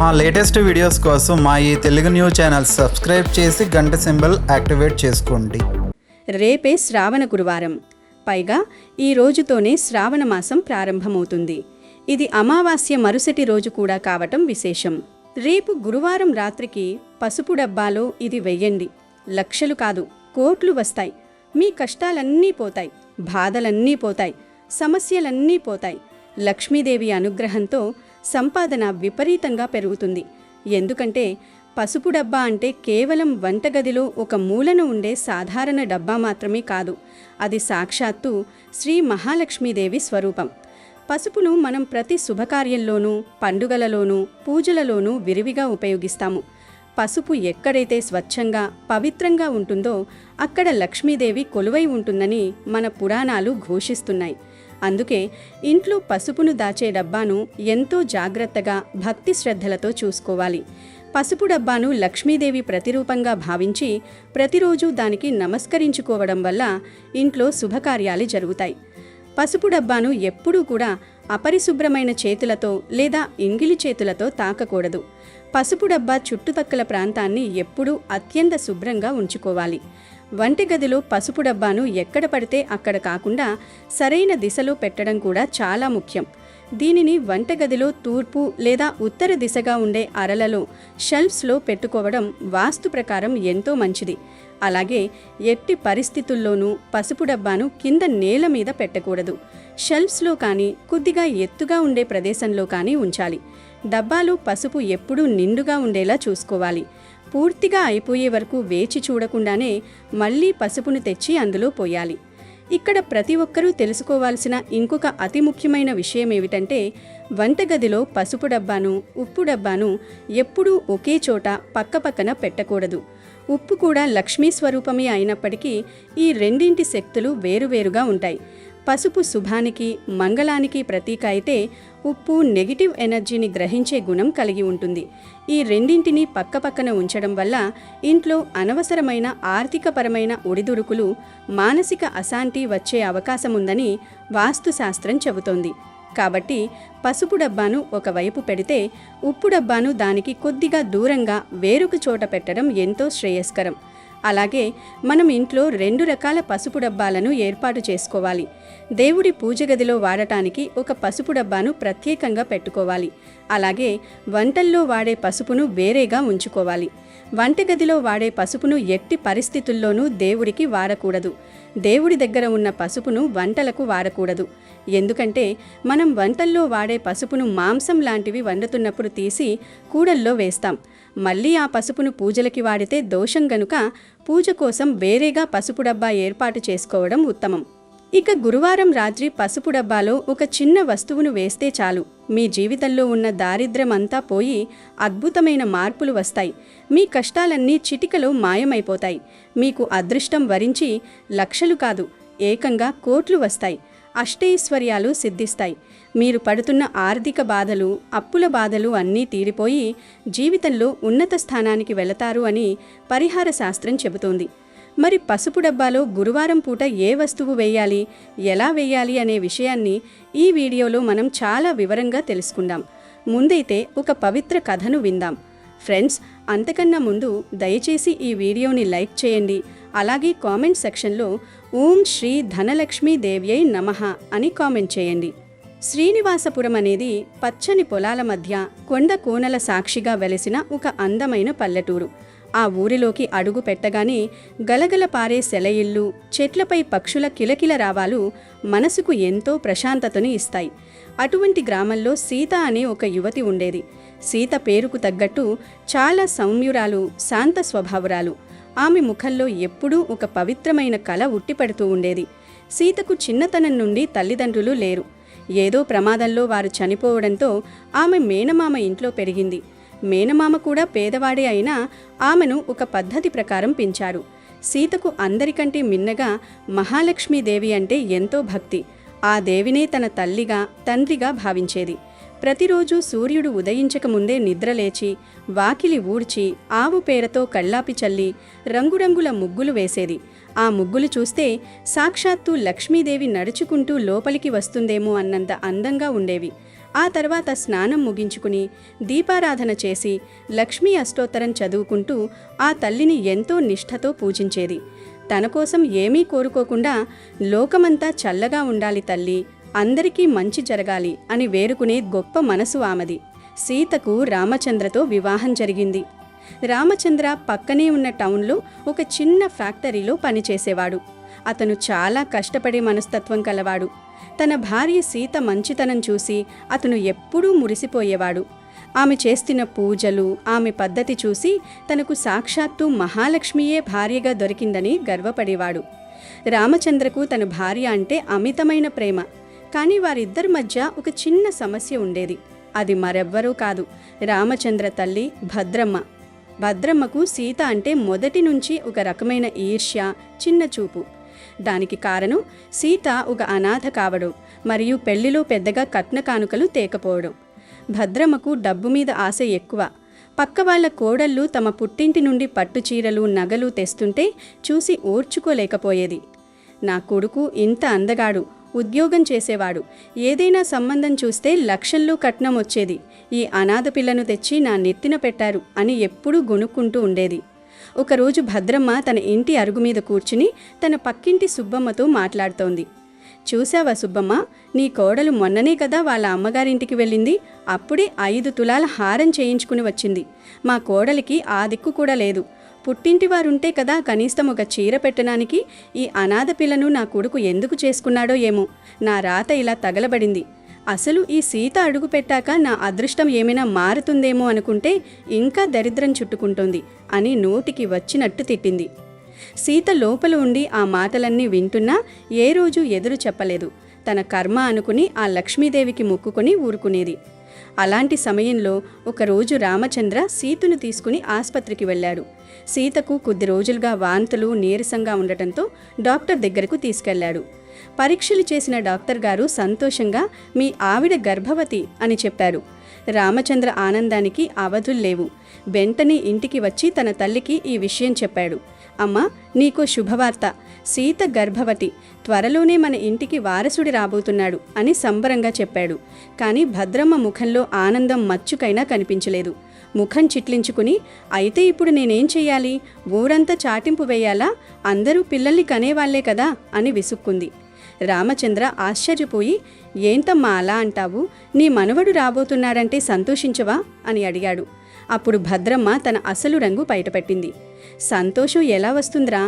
మా latest videos కోసం మా ఈ తెలుగు న్యూస్ ఛానల్ సబ్స్క్రైబ్ చేసి గంట సింబల్ యాక్టివేట్ చేసుకోండి. రేపే శ్రావణ గురువారం, పైగా ఈ రోజుతోనే శ్రావణ మాసం ప్రారంభమవుతుంది. ఇది అమావాస్య మరుసటి రోజు కూడా కావటం విశేషం. రేపు గురువారం రాత్రికి పసుపు డబ్బాలో ఇది వెయ్యండి. లక్షలు కాదు, కోట్లు వస్తాయి. మీ కష్టాలన్నీ పోతాయి, బాధలన్నీ పోతాయి, సమస్యలన్నీ పోతాయి. లక్ష్మీదేవి అనుగ్రహంతో సంపాదన విపరీతంగా పెరుగుతుంది. ఎందుకంటే పసుపు డబ్బా అంటే కేవలం వంటగదిలో ఒక మూలన ఉండే సాధారణ డబ్బా మాత్రమే కాదు, అది సాక్షాత్తు శ్రీ మహాలక్ష్మీదేవి స్వరూపం. పసుపును మనం ప్రతి శుభకార్యంలోనూ, పండుగలలోనూ, పూజలలోనూ విరివిగా ఉపయోగిస్తాము. పసుపు ఎక్కడైతే స్వచ్ఛంగా, పవిత్రంగా ఉంటుందో అక్కడ లక్ష్మీదేవి కొలువై ఉంటుందని మన పురాణాలు ఘోషిస్తున్నాయి. అందుకే ఇంట్లో పసుపును దాచే డబ్బాను ఎంతో జాగ్రత్తగా, భక్తి శ్రద్ధలతో చూసుకోవాలి. పసుపు డబ్బాను లక్ష్మీదేవి ప్రతిరూపంగా భావించి ప్రతిరోజు దానికి నమస్కరించుకోవడం వల్ల ఇంట్లో శుభకార్యాలు జరుగుతాయి. పసుపు డబ్బాను ఎప్పుడూ కూడా అపరిశుభ్రమైన చేతులతో లేదా ఇంగిలి చేతులతో తాకకూడదు. పసుపు డబ్బా చుట్టుపక్కల ప్రాంతాన్ని ఎప్పుడూ అత్యంత శుభ్రంగా ఉంచుకోవాలి. వంటగదిలో పసుపు డబ్బాను ఎక్కడ పడితే అక్కడ కాకుండా సరైన దిశలో పెట్టడం కూడా చాలా ముఖ్యం. దీనిని వంటగదిలో తూర్పు లేదా ఉత్తర దిశగా ఉండే అరలలో, షెల్ఫ్స్లో పెట్టుకోవడం వాస్తు ప్రకారం ఎంతో మంచిది. అలాగే ఎట్టి పరిస్థితుల్లోనూ పసుపు డబ్బాను కింద నేల మీద పెట్టకూడదు. షెల్ఫ్స్లో కానీ కొద్దిగా ఎత్తుగా ఉండే ప్రదేశంలో కానీ ఉంచాలి. డబ్బాలో పసుపు ఎప్పుడూ నిండుగా ఉండేలా చూసుకోవాలి. పూర్తిగా అయిపోయే వరకు వేచి చూడకుండానే మళ్ళీ పసుపును తెచ్చి అందులో పోయాలి. ఇక్కడ ప్రతి ఒక్కరూ తెలుసుకోవాల్సిన ఇంకొక అతి ముఖ్యమైన విషయం ఏమిటంటే, వంటగదిలో పసుపు డబ్బాను, ఉప్పు డబ్బాను ఎప్పుడూ ఒకే చోట పక్కపక్కన పెట్టకూడదు. ఉప్పు కూడా లక్ష్మీ స్వరూపమే అయినప్పటికీ ఈ రెండింటి శక్తులు వేరువేరుగా ఉంటాయి. పసుపు శుభానికి, మంగళానికి ప్రతీక అయితే ఉప్పు నెగిటివ్ ఎనర్జీని గ్రహించే గుణం కలిగి ఉంటుంది. ఈ రెండింటినీ పక్కపక్కన ఉంచడం వల్ల ఇంట్లో అనవసరమైన ఆర్థికపరమైన ఒడిదుడుకులు, మానసిక అశాంతి వచ్చే అవకాశం ఉందని వాస్తుశాస్త్రం చెబుతోంది. కాబట్టి పసుపు డబ్బాను ఒకవైపు పెడితే ఉప్పు డబ్బాను దానికి కొద్దిగా దూరంగా వేరొక చోట పెట్టడం ఎంతో శ్రేయస్కరం. అలాగే మనం ఇంట్లో 2 రకాల పసుపు డబ్బాలను ఏర్పాటు చేసుకోవాలి. దేవుడి పూజ గదిలో వాడటానికి ఒక పసుపు డబ్బాను ప్రత్యేకంగా పెట్టుకోవాలి. అలాగే వంటల్లో వాడే పసుపును వేరేగా ఉంచుకోవాలి. వంటగదిలో వాడే పసుపును ఎట్టి పరిస్థితుల్లోనూ దేవుడికి వాడకూడదు. దేవుడి దగ్గర ఉన్న పసుపును వంటలకు వాడకూడదు. ఎందుకంటే మనం వంటల్లో వాడే పసుపును మాంసం లాంటివి వండుతున్నప్పుడు తీసి కూడల్లో వేస్తాం. మళ్ళీ ఆ పసుపును పూజలకి వాడితే దోషం గనుక పూజ కోసం వేరేగా పసుపు డబ్బా ఏర్పాటు చేసుకోవడం ఉత్తమం. ఇక గురువారం రాత్రి పసుపు డబ్బాలో ఒక చిన్న వస్తువును వేస్తే చాలు, మీ జీవితంలో ఉన్న దారిద్ర్యం అంతా పోయి అద్భుతమైన మార్పులు వస్తాయి. మీ కష్టాలన్నీ చిటికలో మాయమైపోతాయి. మీకు అదృష్టం వరించి లక్షలు కాదు, ఏకంగా కోట్లు వస్తాయి. అష్టైశ్వర్యాలు సిద్ధిస్తాయి. మీరు పడుతున్న ఆర్థిక బాధలు, అప్పుల బాధలు అన్నీ తీరిపోయి జీవితంలో ఉన్నత స్థానానికి వెళతారు అని పరిహార శాస్త్రం చెబుతోంది. మరి పసుపు డబ్బాలో గురువారం పూట ఏ వస్తువు వేయాలి, ఎలా వేయాలి అనే విషయాన్ని ఈ వీడియోలో మనం చాలా వివరంగా తెలుసుకుందాం. ముందైతే ఒక పవిత్ర కథను విందాం. ఫ్రెండ్స్, అంతకన్నా ముందు దయచేసి ఈ వీడియోని లైక్ చేయండి. అలాగే కామెంట్ సెక్షన్లో ఓం శ్రీ ధనలక్ష్మీ దేవ్యై నమః అని కామెంట్ చేయండి. శ్రీనివాసపురం అనేది పచ్చని పొలాల మధ్య కొండ కోనల సాక్షిగా వెలిసిన ఒక అందమైన పల్లెటూరు. ఆ ఊరిలోకి అడుగు పెట్టగానే గలగల పారే సెలయిళ్ళు, చెట్లపై పక్షుల కిలకిల రావాలు మనసుకు ఎంతో ప్రశాంతతను ఇస్తాయి. అటువంటి గ్రామంలో సీత అనే ఒక యువతి ఉండేది. సీత పేరుకు తగ్గట్టు చాలా సౌమ్యురాలు, శాంత స్వభావురాలు. ఆమె ముఖంలో ఎప్పుడూ ఒక పవిత్రమైన కళ ఉట్టిపడుతూ ఉండేది. సీతకు చిన్నతనం నుండి తల్లిదండ్రులు లేరు. ఏదో ప్రమాదంలో వారు చనిపోవడంతో ఆమె మేనమామ ఇంట్లో పెరిగింది. మేనమామ కూడా పేదవాడే అయినా ఆమెను ఒక పద్ధతి ప్రకారం పెంచారు. సీతకు అందరికంటే మిన్నగా మహాలక్ష్మీదేవి అంటే ఎంతో భక్తి. ఆ దేవినే తన తల్లిగా, తండ్రిగా భావించేది. ప్రతిరోజు సూర్యుడు ఉదయించకముందే నిద్రలేచి వాకిలి ఊడ్చి ఆవు పేరతో కళ్ళాపి చల్లి రంగురంగుల ముగ్గులు వేసేది. ఆ ముగ్గులు చూస్తే సాక్షాత్తు లక్ష్మీదేవి నడుచుకుంటూ లోపలికి వస్తుందేమో అన్నంత అందంగా ఉండేవి. ఆ తర్వాత స్నానం ముగించుకుని దీపారాధన చేసి లక్ష్మీ అష్టోత్తరం చదువుకుంటూ ఆ తల్లిని ఎంతో నిష్ఠతో పూజించేది. తన కోసం ఏమీ కోరుకోకుండా లోకమంతా చల్లగా ఉండాలి తల్లి, అందరికీ మంచి జరగాలి అని వేరుకునే గొప్ప మనసు ఆమెది. సీతకు రామచంద్రతో వివాహం జరిగింది. రామచంద్ర పక్కనే ఉన్న టౌన్లో ఒక చిన్న ఫ్యాక్టరీలో పనిచేసేవాడు. అతను చాలా కష్టపడే మనస్తత్వం కలవాడు. తన భార్య సీత మంచితనం చూసి అతను ఎప్పుడూ మురిసిపోయేవాడు. ఆమె చేస్తున్న పూజలు, ఆమె పద్ధతి చూసి తనకు సాక్షాత్తు మహాలక్ష్మియే భార్యగా దొరికిందని గర్వపడేవాడు. రామచంద్రకు తన భార్య అంటే అమితమైన ప్రేమ. కానీ వారిద్దరి మధ్య ఒక చిన్న సమస్య ఉండేది. అది మరెవ్వరూ కాదు, రామచంద్ర తల్లి భద్రమ్మ. భద్రమ్మకు సీత అంటే మొదటి నుంచి ఒక రకమైన ఈర్ష్య, చిన్న చూపు. దానికి కారణం సీత ఒక అనాథ కావడం మరియు పెళ్లిలో పెద్దగా కట్న కానుకలు తేకపోవడం. భద్రమ్మకు డబ్బు మీద ఆశ ఎక్కువ. పక్క వాళ్ల కోడళ్ళు తమ పుట్టింటి నుండి పట్టుచీరలు, నగలు తెస్తుంటే చూసి ఓర్చుకోలేకపోయేది. నా కొడుకు ఇంత అందగాడు, ఉద్యోగం చేసేవాడు, ఏదైనా సంబంధం చూస్తే లక్షల్లో కట్నం వచ్చేది, ఈ అనాథ పిల్లను తెచ్చి నా నెత్తిన పెట్టారు అని ఎప్పుడూ గొనుక్కుంటూ ఉండేది. ఒకరోజు భద్రమ్మ తన ఇంటి అరుగు మీద కూర్చుని తన పక్కింటి సుబ్బమ్మతో మాట్లాడుతోంది. చూశావా సుబ్బమ్మ, నీ కోడలు మొన్ననే కదా వాళ్ళ అమ్మగారింటికి వెళ్ళింది, అప్పుడే 5 తులాల హారం చేయించుకుని వచ్చింది. మా కోడలికి ఆ దిక్కు కూడా లేదు. పుట్టింటి వారుంటే కదా కనీసం ఒక చీర పెట్టడానికి. ఈ అనాథ పిల్లను నా కొడుకు ఎందుకు చేసుకున్నాడో ఏమో, నా రాత ఇలా తగలబడింది. అసలు ఈ సీత అడుగు పెట్టాక నా అదృష్టం ఏమైనా మారుతుందేమో అనుకుంటే ఇంకా దరిద్రం చుట్టుకుంటోంది అని నోటికి వచ్చినట్టు తిట్టింది. సీత లోపల ఉండి ఆ మాటలన్నీ వింటున్నా ఏ రోజు ఎదురు చెప్పలేదు. తన కర్మ అనుకుని ఆ లక్ష్మీదేవికి మొక్కుకొని ఊరుకునేది. అలాంటి సమయంలో ఒకరోజు రామచంద్ర సీతను తీసుకుని ఆస్పత్రికి వెళ్ళాడు. సీతకు కొద్ది రోజులుగా వాంతులు, నీరసంగా ఉండటంతో డాక్టర్ దగ్గరకు తీసుకెళ్లాడు. పరీక్షలు చేసిన డాక్టర్ గారు సంతోషంగా మీ ఆవిడ గర్భవతి అని చెప్పారు. రామచంద్ర ఆనందానికి అవధుల్లేవు. వెంటనే ఇంటికి వచ్చి తన తల్లికి ఈ విషయం చెప్పాడు. అమ్మా, నీకో శుభవార్త, సీత గర్భవతి, త్వరలోనే మన ఇంటికి వారసుడి రాబోతున్నాడు అని సంబరంగా చెప్పాడు. కానీ భద్రమ్మ ముఖంలో ఆనందం మచ్చుకైనా కనిపించలేదు. ముఖం చిట్లించుకుని, అయితే ఇప్పుడు నేనేం చెయ్యాలి, ఊరంతా చాటింపు వేయాలా, అందరూ పిల్లల్ని కనేవాళ్లే కదా అని విసుక్కుంది. రామచంద్ర ఆశ్చర్యపోయి, ఏంటమ్మా అలా అంటావు, నీ మనవడు రాబోతున్నాడంటే సంతోషించవా అని అడిగాడు. అప్పుడు భద్రమ్మ తన అసలు రంగు బయటపెట్టింది. సంతోషం ఎలా వస్తుందిరా,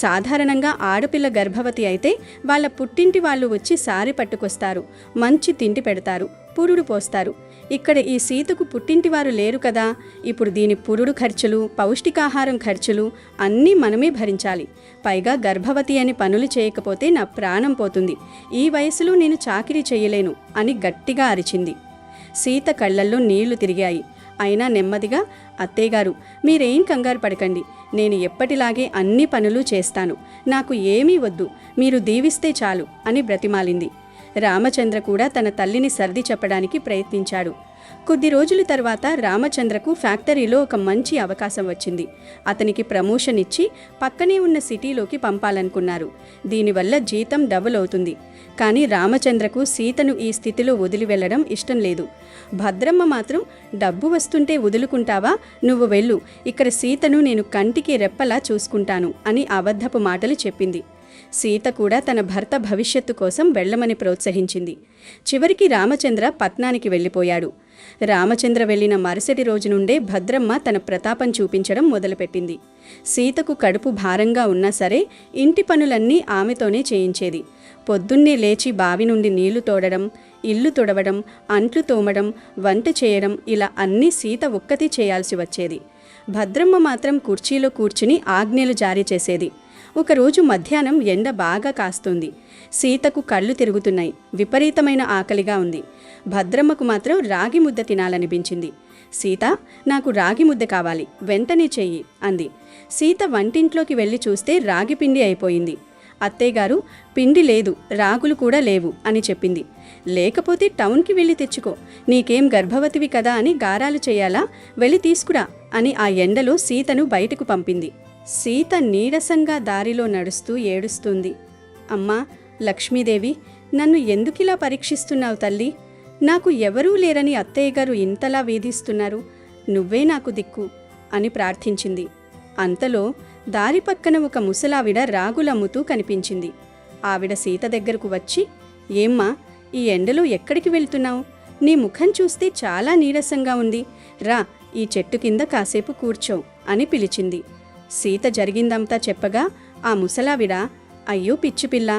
సాధారణంగా ఆడపిల్ల గర్భవతి అయితే వాళ్ళ పుట్టింటి వాళ్ళు వచ్చి సారి పట్టుకొస్తారు, మంచి తిండి పెడతారు, పురుడు పోస్తారు. ఇక్కడ ఈ సీతకు పుట్టింటివారు లేరు కదా, ఇప్పుడు దీని పురుడు ఖర్చులు, పౌష్టికాహారం ఖర్చులు అన్నీ మనమే భరించాలి. పైగా గర్భవతి అని పనులు చేయకపోతే నా ప్రాణం పోతుంది. ఈ వయసులో నేను చాకిరీ చేయలేను అని గట్టిగా అరిచింది. సీత కళ్ళల్లో నీళ్లు తిరిగాయి. అయినా నెమ్మదిగా, అత్తయ్యగారు మీరేం కంగారు పడకండి, నేను ఎప్పటిలాగే అన్ని పనులు చేస్తాను, నాకు ఏమీ వద్దు, మీరు దీవిస్తే చాలు అని బ్రతిమాలింది. రామచంద్ర కూడా తన తల్లిని సర్ది చెప్పడానికి ప్రయత్నించాడు. కొద్ది రోజుల తర్వాత రామచంద్రకు ఫ్యాక్టరీలో ఒక మంచి అవకాశం వచ్చింది. అతనికి ప్రమోషన్ ఇచ్చి పక్కనే ఉన్న సిటీలోకి పంపాలనుకున్నారు. దీనివల్ల జీతం డబుల్ అవుతుంది. కానీ రామచంద్రకు సీతను ఈ స్థితిలో వదిలి వెళ్లడం ఇష్టం లేదు. భద్రమ్మ మాత్రం, డబ్బు వస్తుంటే వదులుకుంటావా, నువ్వు వెళ్ళు, ఇక్కడ సీతను నేను కంటికి రెప్పలా చూసుకుంటాను అని అబద్ధపు మాటలు చెప్పింది. సీత కూడా తన భర్త భవిష్యత్తు కోసం వెళ్లమని ప్రోత్సహించింది. చివరికి రామచంద్ర పట్నానికి వెళ్ళిపోయాడు. రామచంద్ర వెళ్లిన మరుసటి రోజు నుండే భద్రమ్మ తన ప్రతాపం చూపించడం మొదలుపెట్టింది. సీతకు కడుపు భారంగా ఉన్నా సరే ఇంటి పనులన్నీ ఆమెతోనే చేయించేది. పొద్దున్నే లేచి బావి నుండి నీళ్లు తోడడం, ఇల్లు తుడవడం, అంట్లు తోమడం, వంట చేయడం, ఇలా అన్నీ సీత ఒక్కతే చేయాల్సి వచ్చేది. భద్రమ్మ మాత్రం కుర్చీలో కూర్చుని ఆజ్ఞలు జారీ చేసేది. ఒకరోజు మధ్యాహ్నం ఎండ బాగా కాస్తుంది. సీతకు కళ్ళు తిరుగుతున్నాయి, విపరీతమైన ఆకలిగా ఉంది. భద్రమ్మకు మాత్రం రాగి ముద్ద తినాలనిపించింది. సీత, నాకు రాగి ముద్ద కావాలి, వెంటనే చెయ్యి అంది. సీత వంటింట్లోకి వెళ్ళి చూస్తే రాగి పిండి అయిపోయింది. అత్తయ్యగారు, పిండి లేదు, రాగులు కూడా లేవు అని చెప్పింది. లేకపోతే టౌన్కి వెళ్ళి తెచ్చుకో, నీకేం గర్భవతివి కదా అని గారాలు చేయాలా, వెళ్ళి తీసుకురా అని ఆ ఎండలో సీతను బయటకు పంపింది. సీత నీరసంగా దారిలో నడుస్తూ ఏడుస్తుంది. అమ్మా లక్ష్మీదేవి, నన్ను ఎందుకిలా పరీక్షిస్తున్నావు తల్లి, నాకు ఎవరూ లేరని అత్తయ్య గారు ఇంతలా వేధిస్తున్నారు, నువ్వే నాకు దిక్కు అని ప్రార్థించింది. అంతలో దారి పక్కన ఒక ముసలావిడ రాగులమ్ముతూ కనిపించింది. ఆవిడ సీత దగ్గరకు వచ్చి, ఏమ్మా, ఈ ఎండలో ఎక్కడికి వెళ్తున్నావు? నీ ముఖం చూస్తే చాలా నీరసంగా ఉంది, రా ఈ చెట్టు కింద కాసేపు కూర్చో అని పిలిచింది. సీత జరిగిందంతా చెప్పగా ఆ ముసలావిడ, అయ్యో పిచ్చిపిల్ల,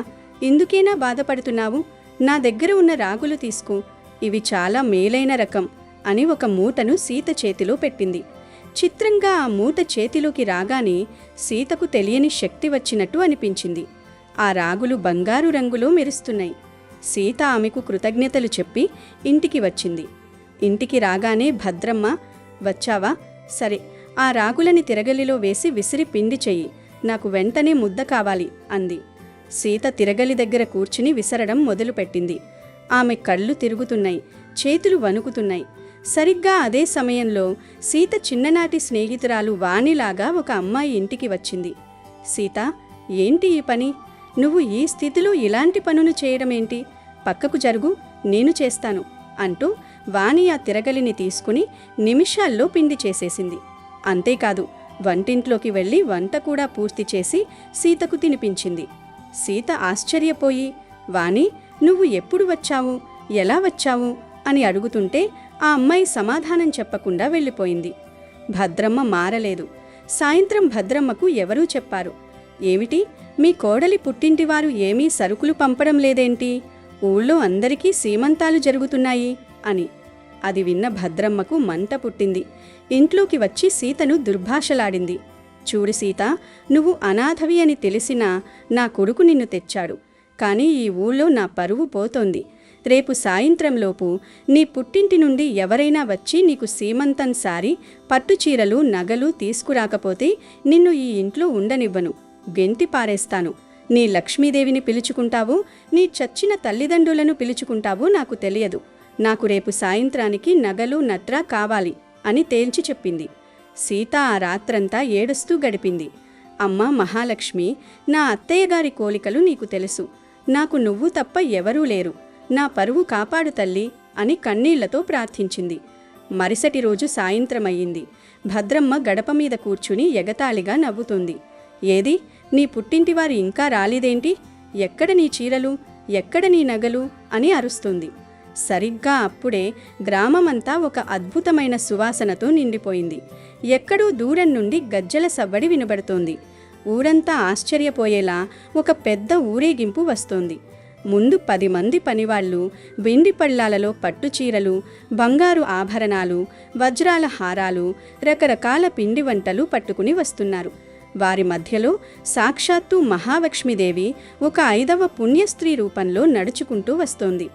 ఇందుకేనా బాధపడుతున్నావు? నా దగ్గర ఉన్న రాగులు తీసుకో, ఇవి చాలా మేలైన రకం అని ఒక మూటను సీత చేతిలో పెట్టింది. చిత్రంగా ఆ మూట చేతిలోకి రాగానే సీతకు తెలియని శక్తి వచ్చినట్టు అనిపించింది. ఆ రాగులు బంగారు రంగులో మెరుస్తున్నాయి. సీత ఆమెకు కృతజ్ఞతలు చెప్పి ఇంటికి వచ్చింది. ఇంటికి రాగానే భద్రమ్మ, వచ్చావా? సరే, ఆ రాగులని తిరగలిలో వేసి విసిరి పిండి చెయ్యి, నాకు వెంటనే ముద్ద కావాలి అంది. సీత తిరగలి దగ్గర కూర్చుని విసరడం మొదలుపెట్టింది. ఆమె కళ్ళు తిరుగుతున్నాయి, చేతులు వణుకుతున్నాయి. సరిగ్గా అదే సమయంలో సీత చిన్ననాటి స్నేహితురాలు వాణిలాగా ఒక అమ్మాయి ఇంటికి వచ్చింది. సీత, ఏంటి ఈ పని? నువ్వు ఈ స్థితిలో ఇలాంటి పనులు చేయడమేంటి? పక్కకు జరుగు, నేను చేస్తాను అంటూ వాణి ఆ తిరగలిని తీసుకుని నిమిషాల్లో పిండి చేసేసింది. అంతేకాదు, వంటింట్లోకి వెళ్ళి వంట కూడా పూర్తి చేసి సీతకు తినిపించింది. సీత ఆశ్చర్యపోయి, వాణి, నువ్వు ఎప్పుడు వచ్చావు, ఎలా వచ్చావు అని అడుగుతుంటే ఆ అమ్మాయి సమాధానం చెప్పకుండా వెళ్ళిపోయింది. భద్రమ్మ మారలేదు. సాయంత్రం భద్రమ్మకు ఎవరూ చెప్పారు, ఏమిటి, మీ కోడలి పుట్టింటివారు ఏమీ సరుకులు పంపడం లేదేంటి? ఊళ్ళో అందరికీ సీమంతాలు జరుగుతున్నాయి అని. అది విన్న భద్రమ్మకు మంట పుట్టింది. ఇంట్లోకి వచ్చి సీతను దుర్భాషలాడింది. చూడు సీత, నువ్వు అనాథవి అని తెలిసినా నా కొడుకు నిన్ను తెచ్చాడు, కానీ ఈ ఊళ్ళో నా పరువు పోతోంది. రేపు సాయంత్రంలోపు నీ పుట్టింటి నుండి ఎవరైనా వచ్చి నీకు సీమంతం సారి, పట్టుచీరలు, నగలు తీసుకురాకపోతే నిన్ను ఈ ఇంట్లో ఉండనివ్వను, గెంటి పారేస్తాను. నీ లక్ష్మీదేవిని పిలుచుకుంటావో, నీ చచ్చిన తల్లిదండ్రులను పిలుచుకుంటావో నాకు తెలియదు. నాకు రేపు సాయంత్రానికి నగలు, నట్రా కావాలి అని తేల్చి చెప్పింది. సీత ఆ రాత్రంతా ఏడుస్తూ గడిపింది. అమ్మా మహాలక్ష్మి, నా అత్తయ్య గారి కోలికలు నీకు తెలుసు. నాకు నువ్వు తప్ప ఎవరూ లేరు. నా పరువు కాపాడు తల్లి అని కన్నీళ్లతో ప్రార్థించింది. మరుసటి రోజు సాయంత్రమయ్యింది. భద్రమ్మ గడప మీద కూర్చుని ఎగతాళిగా నవ్వుతుంది. ఏది, నీ పుట్టింటివారు ఇంకా రాలేదేంటి? ఎక్కడ నీ చీరలు, ఎక్కడ నీ నగలు అని అరుస్తుంది. సరిగ్గా అప్పుడే గ్రామమంతా ఒక అద్భుతమైన సువాసనతో నిండిపోయింది. ఎక్కడో దూరం నుండి గజ్జల సవ్వడి వినబడుతోంది. ఊరంతా ఆశ్చర్యపోయేలా ఒక పెద్ద ఊరేగింపు వస్తోంది. ముందు 10 మంది పనివాళ్లు వెండి పళ్ళాలలో పట్టుచీరలు, బంగారు ఆభరణాలు, వజ్రాల హారాలు, రకరకాల పిండి వంటలు పట్టుకుని వస్తున్నారు. వారి మధ్యలో సాక్షాత్తు మహాలక్ష్మీదేవి ఒక 5వ పుణ్యస్త్రీ రూపంలో నడుచుకుంటూ వస్తోంది.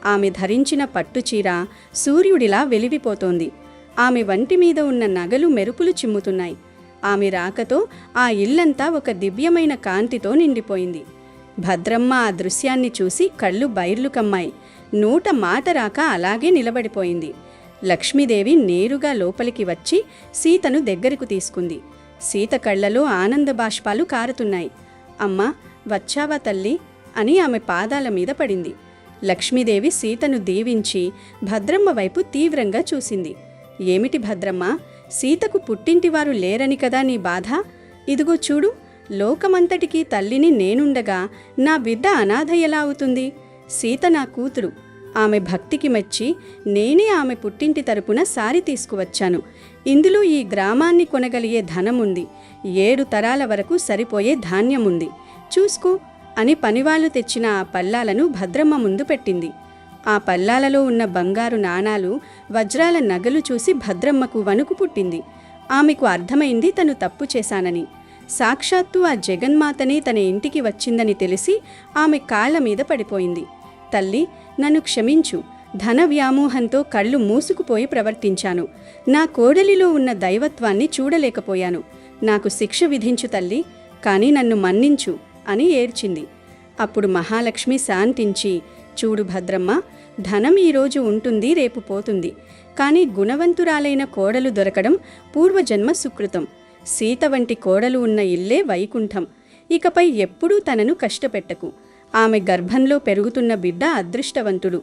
ఆమె ధరించిన పట్టుచీర సూర్యుడిలా వెలిగిపోతోంది. ఆమె వంటి మీద ఉన్న నగలు మెరుపులు చిమ్ముతున్నాయి. ఆమె రాకతో ఆ ఇల్లంతా ఒక దివ్యమైన కాంతితో నిండిపోయింది. భద్రమ్మ ఆ దృశ్యాన్ని చూసి కళ్ళు బైర్లు కమ్మాయి. నోట మాట రాక అలాగే నిలబడిపోయింది. లక్ష్మీదేవి నేరుగా లోపలికి వచ్చి సీతను దగ్గరకు తీసుకుంది. సీత కళ్లలో ఆనంద బాష్పాలు కారుతున్నాయి. అమ్మా, వచ్చావా తల్లి అని ఆమె పాదాల మీద పడింది. లక్ష్మీదేవి సీతను దీవించి భద్రమ్మ వైపు తీవ్రంగా చూసింది. ఏమిటి భద్రమ్మ, సీతకు పుట్టింటివారు లేరని కదా నీ బాధ? ఇదిగో చూడు, లోకమంతటికీ తల్లిని నేనుండగా నా బిడ్డ అనాథ ఎలా అవుతుంది? సీత నా కూతురు. ఆమె భక్తికి మెచ్చి నేనే ఆమె పుట్టింటి తరపున సారి తీసుకువచ్చాను. ఇందులో ఈ గ్రామాన్ని కొనగలిగే ధనముంది. 7 తరాల వరకు సరిపోయే ధాన్యముంది. చూసుకో అని పనివాళ్లు తెచ్చిన ఆ పల్లాలను భద్రమ్మ ముందు పెట్టింది. ఆ పల్లాలలో ఉన్న బంగారు నాణాలు, వజ్రాల నగలు చూసి భద్రమ్మకు వణుకు పుట్టింది. ఆమెకు అర్థమైంది తను తప్పు చేశానని. సాక్షాత్తు ఆ జగన్మాతనే తన ఇంటికి వచ్చిందని తెలిసి ఆమె కాళ్ల మీద పడిపోయింది. తల్లి, నన్ను క్షమించు. ధన వ్యామోహంతో కళ్ళు మూసుకుపోయి ప్రవర్తించాను. నా కోడలిలో ఉన్న దైవత్వాన్ని చూడలేకపోయాను. నాకు శిక్ష విధించు తల్లి, కానీ నన్ను మన్నించు అని ఏడ్చింది. అప్పుడు మహాలక్ష్మి శాంతించి, చూడు భద్రమ్మ, ధనం ఈరోజు ఉంటుంది, రేపు పోతుంది. కానీ గుణవంతురాలైన కోడలు దొరకడం పూర్వజన్మ సుకృతం. సీత వంటి కోడలు ఉన్న ఇల్లే వైకుంఠం. ఇకపై ఎప్పుడూ తనను కష్టపెట్టకు. ఆమె గర్భంలో పెరుగుతున్న బిడ్డ అదృష్టవంతుడు.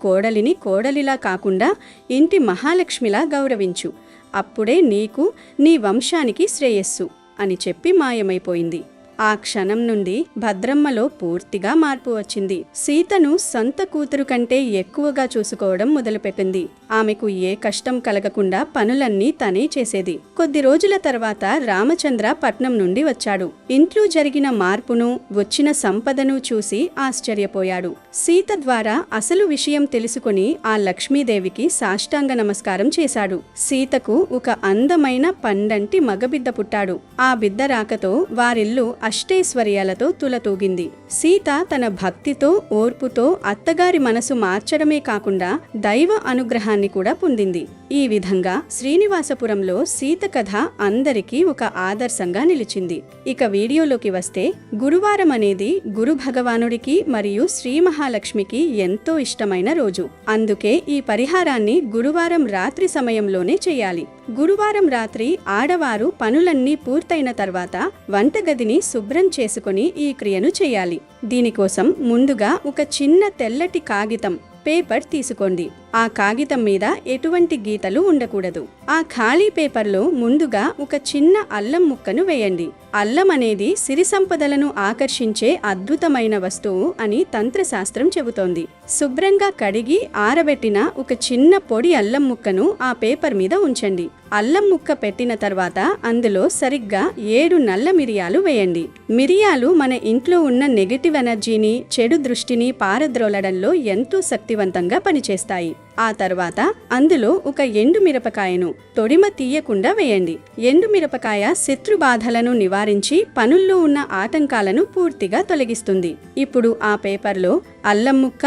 కోడలిని కోడలిలా కాకుండా ఇంటి మహాలక్ష్మిలా గౌరవించు. అప్పుడే నీకు నీ వంశానికి శ్రేయస్సు అని చెప్పి మాయమైపోయింది. ఆ క్షణం నుండి భద్రమ్మలో పూర్తిగా మార్పు వచ్చింది. సీతను సొంత కూతురు కంటే ఎక్కువగా చూసుకోవడం మొదలుపెట్టింది. ఆమెకు ఏ కష్టం కలగకుండా పనులన్నీ తనే చేసేది. కొద్ది రోజుల తర్వాత రామచంద్ర పట్నం నుండి వచ్చాడు. ఇంట్లో జరిగిన మార్పును, వచ్చిన సంపదను చూసి ఆశ్చర్యపోయాడు. సీత ద్వారా అసలు విషయం తెలుసుకుని ఆ లక్ష్మీదేవికి సాష్టాంగ నమస్కారం చేశాడు. సీతకు ఒక అందమైన పండంటి మగబిడ్డ పుట్టాడు. ఆ బిడ్డ రాకతో వారిల్లు అష్టైశ్వర్యాలతో తులతూగింది. సీత తన భక్తితో, ఓర్పుతో అత్తగారి మనసు మార్చడమే కాకుండా దైవ అనుగ్రహాన్ని కూడా పొందింది. ఈ విధంగా శ్రీనివాసపురంలో సీత కథ అందరికీ ఒక ఆదర్శంగా నిలిచింది. ఇక వీడియోలోకి వస్తే, గురువారం అనేది గురు భగవానుడికి మరియు శ్రీ మహాలక్ష్మికి ఎంతో ఇష్టమైన రోజు. అందుకే ఈ పరిహారాన్ని గురువారం రాత్రి సమయంలోనే చేయాలి. గురువారం రాత్రి ఆడవారు పనులన్నీ పూర్తయిన తర్వాత వంటగదిని శుభ్రం చేసుకుని ఈ క్రియను చేయాలి. దీనికోసం ముందుగా ఒక చిన్న తెల్లటి కాగితం, పేపర్ తీసుకోండి. ఆ కాగితం మీద ఎటువంటి గీతలు ఉండకూడదు. ఆ ఖాళీ పేపర్లో ముందుగా ఒక చిన్న అల్లం ముక్కను వేయండి. అల్లం అనేది సిరి సంపదలను ఆకర్షించే అద్భుతమైన వస్తువు అని తంత్రశాస్త్రం చెబుతోంది. శుభ్రంగా కడిగి ఆరబెట్టిన ఒక చిన్న పొడి అల్లం ముక్కను ఆ పేపర్ మీద ఉంచండి. అల్లం ముక్క పెట్టిన తర్వాత అందులో సరిగ్గా 7 నల్ల మిరియాలు వేయండి. మిరియాలు మన ఇంట్లో ఉన్న నెగటివ్ ఎనర్జీని, చెడు దృష్టిని పారద్రోలడంలో ఎంతో శక్తివంతంగా పనిచేస్తాయి. ఆ తర్వాత అందులో ఒక ఎండు మిరపకాయను తొడిమ తీయకుండా వేయండి. ఎండు మిరపకాయ శత్రు బాధలను నివారించి పనుల్లో ఉన్న ఆటంకాలను పూర్తిగా తొలగిస్తుంది. ఇప్పుడు ఆ పేపర్లో అల్లం ముక్క,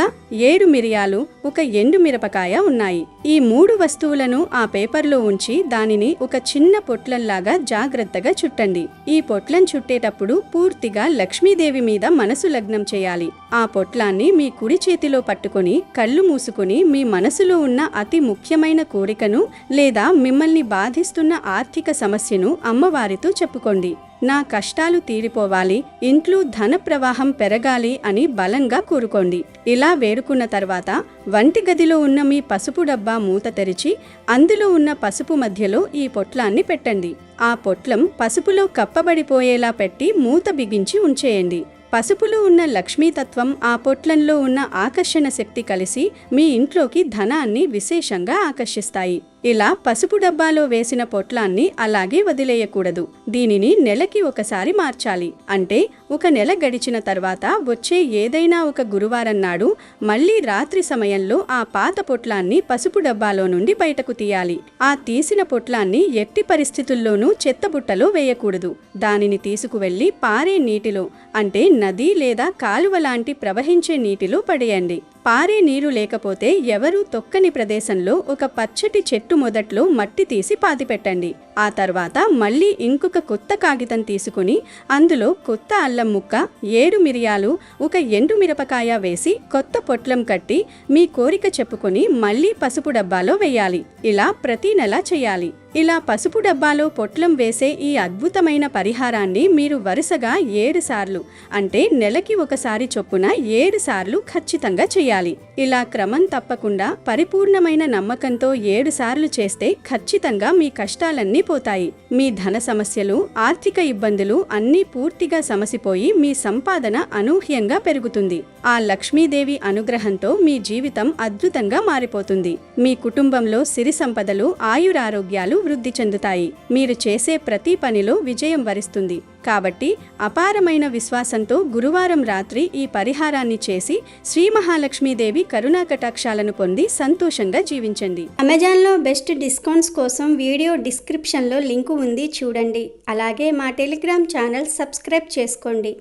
7 మిరియాలు, ఒక ఎండు మిరపకాయ ఉన్నాయి. ఈ 3 వస్తువులను ఆ పేపర్లో ఉంచి దానిని ఒక చిన్న పొట్లంలాగా జాగ్రత్తగా చుట్టండి. ఈ పొట్లం చుట్టేటప్పుడు పూర్తిగా లక్ష్మీదేవి మీద మనసు లగ్నం చేయాలి. ఆ పొట్లాన్ని మీ కుడి చేతిలో పట్టుకొని కళ్ళు మూసుకుని మీ మనసులో ఉన్న అతి ముఖ్యమైన కోరికను లేదా మిమ్మల్ని బాధిస్తున్న ఆర్థిక సమస్యను అమ్మవారితో చెప్పుకోండి. నా కష్టాలు తీరిపోవాలి, ఇంట్లో ధన ప్రవాహం పెరగాలి అని బలంగా కోరుకోండి. ఇలా వేడుకున్న తర్వాత వంటిగదిలో ఉన్న మీ పసుపు డబ్బా మూత తెరిచి అందులో ఉన్న పసుపు మధ్యలో ఈ పొట్లాన్ని పెట్టండి. ఆ పొట్లం పసుపులో కప్పబడిపోయేలా పెట్టి మూత బిగించి ఉంచేయండి. పసుపులో ఉన్న లక్ష్మీతత్వం, ఆ పొట్లంలో ఉన్న ఆకర్షణ శక్తి కలిసి మీ ఇంట్లోకి ధనాన్ని విశేషంగా ఆకర్షిస్తాయి. ఇలా పసుపు డబ్బాలో వేసిన పొట్లాన్ని అలాగే వదిలేయకూడదు. దీనిని నెలకి ఒకసారి మార్చాలి. అంటే ఒక నెల గడిచిన తర్వాత వచ్చే ఏదైనా ఒక గురువారం నాడు మళ్ళీ రాత్రి సమయంలో ఆ పాత పొట్లాన్ని పసుపు డబ్బాలో నుండి బయటకు తీయాలి. ఆ తీసిన పొట్లాన్ని ఎట్టి పరిస్థితుల్లోనూ చెత్తబుట్టలో వేయకూడదు. దానిని తీసుకువెళ్లి పారే నీటిలో, అంటే నది లేదా కాలువ లాంటి ప్రవహించే నీటిలో పడేయండి. పారే నీరు లేకపోతే ఎవరూ తొక్కని ప్రదేశంలో ఒక పచ్చటి చెట్టు మొదట్లో మట్టి తీసి పాతిపెట్టండి. ఆ తర్వాత మళ్ళీ ఇంకొక కొత్త కాగితం తీసుకుని అందులో కొత్త అల్లం ముక్క, 7 మిరియాలు, ఒక ఎండు మిరపకాయ వేసి కొత్త పొట్లం కట్టి మీ కోరిక చెప్పుకొని మళ్ళీ పసుపు డబ్బాలో వేయాలి. ఇలా ప్రతి నెల చేయాలి. ఇలా పసుపు డబ్బాలో పొట్లం వేసే ఈ అద్భుతమైన పరిహారాన్ని మీరు వరుసగా 7 సార్లు, అంటే నెలకి ఒకసారి చొప్పున 7 సార్లు ఖచ్చితంగా చేయాలి. ఇలా క్రమం తప్పకుండా పరిపూర్ణమైన నమ్మకంతో 7 సార్లు చేస్తే ఖచ్చితంగా మీ కష్టాలన్నీ పోతాయి. మీ ధన సమస్యలు, ఆర్థిక ఇబ్బందులు అన్నీ పూర్తిగా సమసిపోయి మీ సంపాదన అనూహ్యంగా పెరుగుతుంది. ఆ లక్ష్మీదేవి అనుగ్రహంతో మీ జీవితం అద్భుతంగా మారిపోతుంది. మీ కుటుంబంలో సిరి సంపదలు, ఆయురారోగ్యాలు వృద్ధి చెందుతాయి. మీరు చేసే ప్రతి పనిలో విజయం వరిస్తుంది. కాబట్టి అపారమైన విశ్వాసంతో గురువారం రాత్రి ఈ పరిహారాన్ని చేసి శ్రీ మహాలక్ష్మీదేవి కరుణా కటాక్షాలను పొంది సంతోషంగా జీవించండి. అమెజాన్లో బెస్ట్ డిస్కౌంట్స్ కోసం వీడియో డిస్క్రిప్షన్లో లింకు ఉంది, చూడండి. అలాగే మా టెలిగ్రామ్ ఛానల్ సబ్స్క్రైబ్ చేసుకోండి.